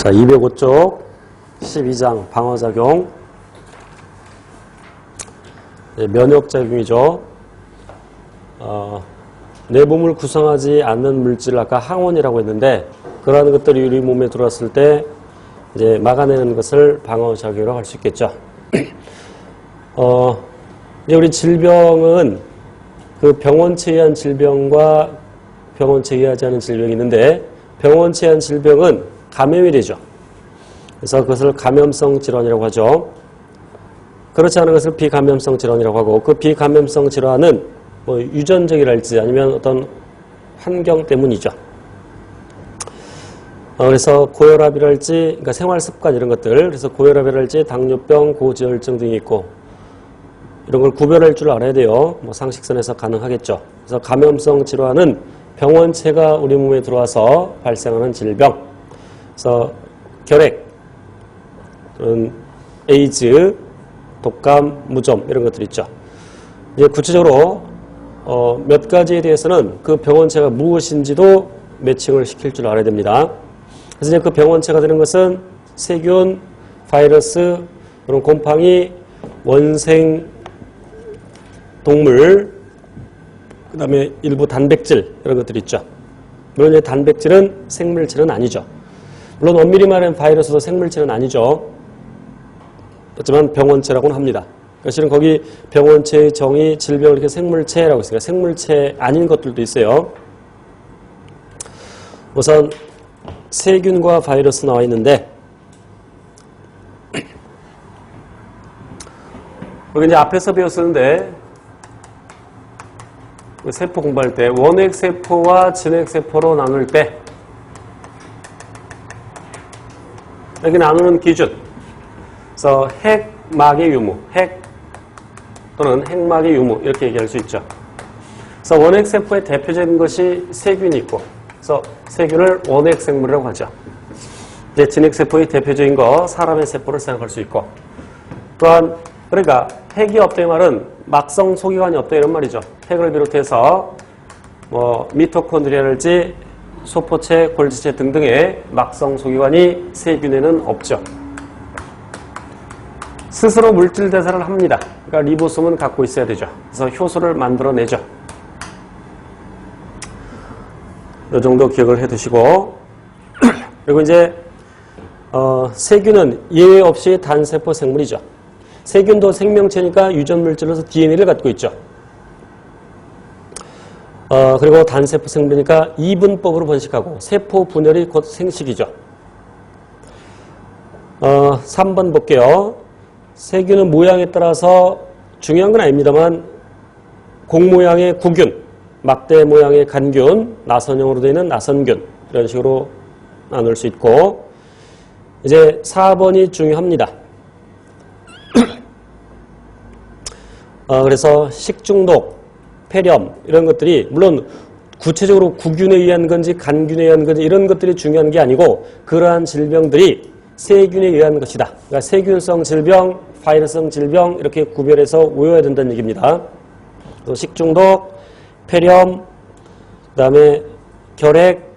자, 205쪽 12장 방어작용. 네, 면역작용이죠. 내 몸을 구성하지 않는 물질을 아까 항원이라고 했는데, 그러한 것들이 우리 몸에 들어왔을 때 이제 막아내는 것을 방어작용이라고 할 수 있겠죠. 이제 우리 질병은 그 병원체에 의한 질병과 병원체에 의하지 않은 질병이 있는데, 병원체에 의한 질병은 감염이 되죠. 그래서 그것을 감염성 질환이라고 하죠. 그렇지 않은 것을 비감염성 질환이라고 하고, 그 비감염성 질환은 뭐 유전적이랄지 아니면 어떤 환경 때문이죠. 그래서 고혈압이랄지, 그러니까 생활 습관 이런 것들, 그래서 고혈압이랄지 당뇨병, 고지혈증 등이 있고, 이런 걸 구별할 줄 알아야 돼요. 뭐 상식선에서 가능하겠죠. 그래서 감염성 질환은 병원체가 우리 몸에 들어와서 발생하는 질병. 그래서 결핵, 또는 에이즈, 독감, 무좀 이런 것들 있죠. 이제 구체적으로 몇 가지에 대해서는 그 병원체가 무엇인지도 매칭을 시킬 줄 알아야 됩니다. 그래서 이제 그 병원체가 되는 것은 세균, 바이러스, 그런 곰팡이, 원생 동물, 그 다음에 일부 단백질 이런 것들이 있죠. 물론 이제 단백질은 생물체는 아니죠. 물론 엄밀히 말하면 바이러스도 생물체는 아니죠. 하지만 병원체라고는 합니다. 그러니까 실은 거기 병원체의 정의 질병을 이렇게 생물체라고 했으니까 생물체 아닌 것들도 있어요. 우선 세균과 바이러스 나와 있는데, 여기 이제 앞에서 배웠었는데, 세포 공부할 때 원핵세포와 진핵세포로 나눌 때 여기 나누는 기준, 그래서 핵막의 유무, 핵 또는 핵막의 유무 이렇게 얘기할 수 있죠. 그래서 원핵세포의 대표적인 것이 세균이 있고, 그래서 세균을 원핵생물이라고 하죠. 이제 진핵세포의 대표적인 거 사람의 세포를 생각할 수 있고, 또한 그러니까 핵이 없다 이 말은 막성 소기관이 없다 이런 말이죠. 핵을 비롯해서 뭐 미토콘드리아랄지 소포체, 골지체 등등의 막성 소기관이 세균에는 없죠. 스스로 물질 대사를 합니다. 그러니까 리보솜은 갖고 있어야 되죠. 그래서 효소를 만들어내죠. 이 정도 기억을 해두시고, 그리고 이제 세균은 예외 없이 단세포 생물이죠. 세균도 생명체니까 유전물질로서 DNA를 갖고 있죠. 그리고 단세포 생물이니까 이분법으로 번식하고, 세포 분열이 곧 생식이죠. 3번 볼게요. 세균은 모양에 따라서 중요한 건 아닙니다만, 공 모양의 구균, 막대 모양의 간균, 나선형으로 되어 있는 나선균, 이런 식으로 나눌 수 있고, 이제 4번이 중요합니다. 그래서 식중독, 폐렴 이런 것들이 물론 구체적으로 구균에 의한 건지 간균에 의한 건지 이런 것들이 중요한 게 아니고, 그러한 질병들이 세균에 의한 것이다. 그러니까 세균성 질병, 바이러스성 질병 이렇게 구별해서 외워야 된다는 얘기입니다. 식중독, 폐렴, 그 다음에 결핵,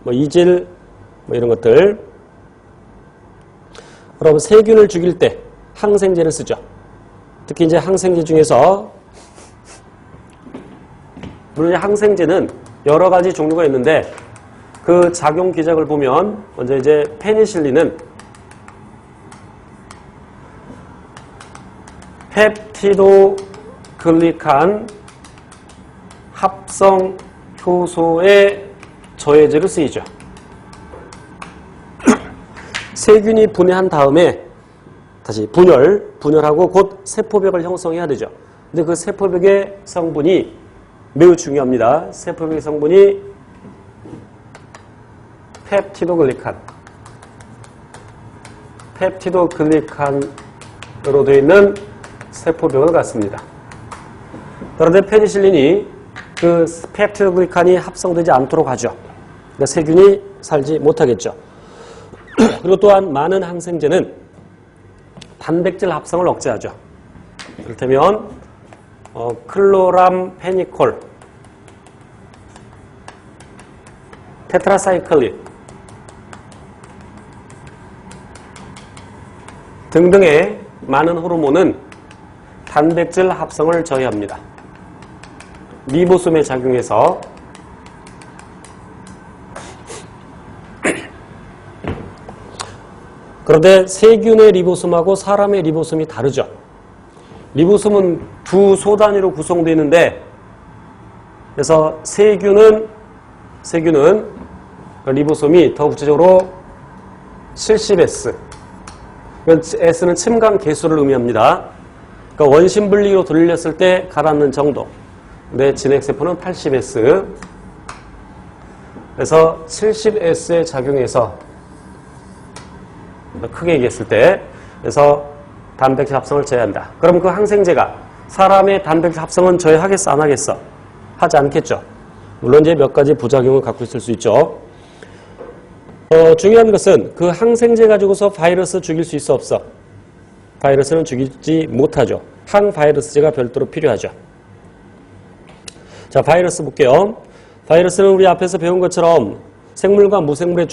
뭐 이질, 뭐 이런 것들. 그럼 세균을 죽일 때 항생제를 쓰죠. 특히 이제 항생제 중에서, 물론 항생제는 여러 가지 종류가 있는데, 그 작용 기작을 보면 먼저 이제 페니실린은 펩티도글리칸 합성 효소의 저해제로 쓰이죠. 세균이 분해한 다음에 다시 분열하고 곧 세포벽을 형성해야 되죠. 근데 그 세포벽의 성분이 매우 중요합니다. 세포벽의 성분이 펩티도글리칸으로 되어 있는 세포벽을 갖습니다. 그런데 페니실린이 그 펩티도글리칸이 합성되지 않도록 하죠. 그러니까 세균이 살지 못하겠죠. 그리고 또한 많은 항생제는 단백질 합성을 억제하죠. 이를테면 클로람페니콜, 테트라사이클린, 등등의 많은 호르몬은 단백질 합성을 저해합니다. 리보솜에 작용해서 그런데 세균의 리보솜하고 사람의 리보솜이 다르죠. 리보솜은 두 소 단위로 구성되어 있는데 그래서 세균은 리보솜이 더 구체적으로 70S S는 침강 개수를 의미합니다. 그러니까 원심 분리로 돌렸을 때 가라앉는 정도. 근데 진핵세포는 80S. 그래서 70S에 작용해서 크게 얘기했을 때 그래서 단백질 합성을 저해한다. 그럼 그 항생제가 사람의 단백질 합성은 저해하겠어? 안 하겠어? 하지 않겠죠. 물론 이제 몇 가지 부작용을 갖고 있을 수 있죠. 중요한 것은 그 항생제 가지고서 바이러스 죽일 수 있어 없어? 바이러스는 죽이지 못하죠. 항바이러스제가 별도로 필요하죠. 자, 바이러스 볼게요. 바이러스는 우리 앞에서 배운 것처럼 생물과 무생물의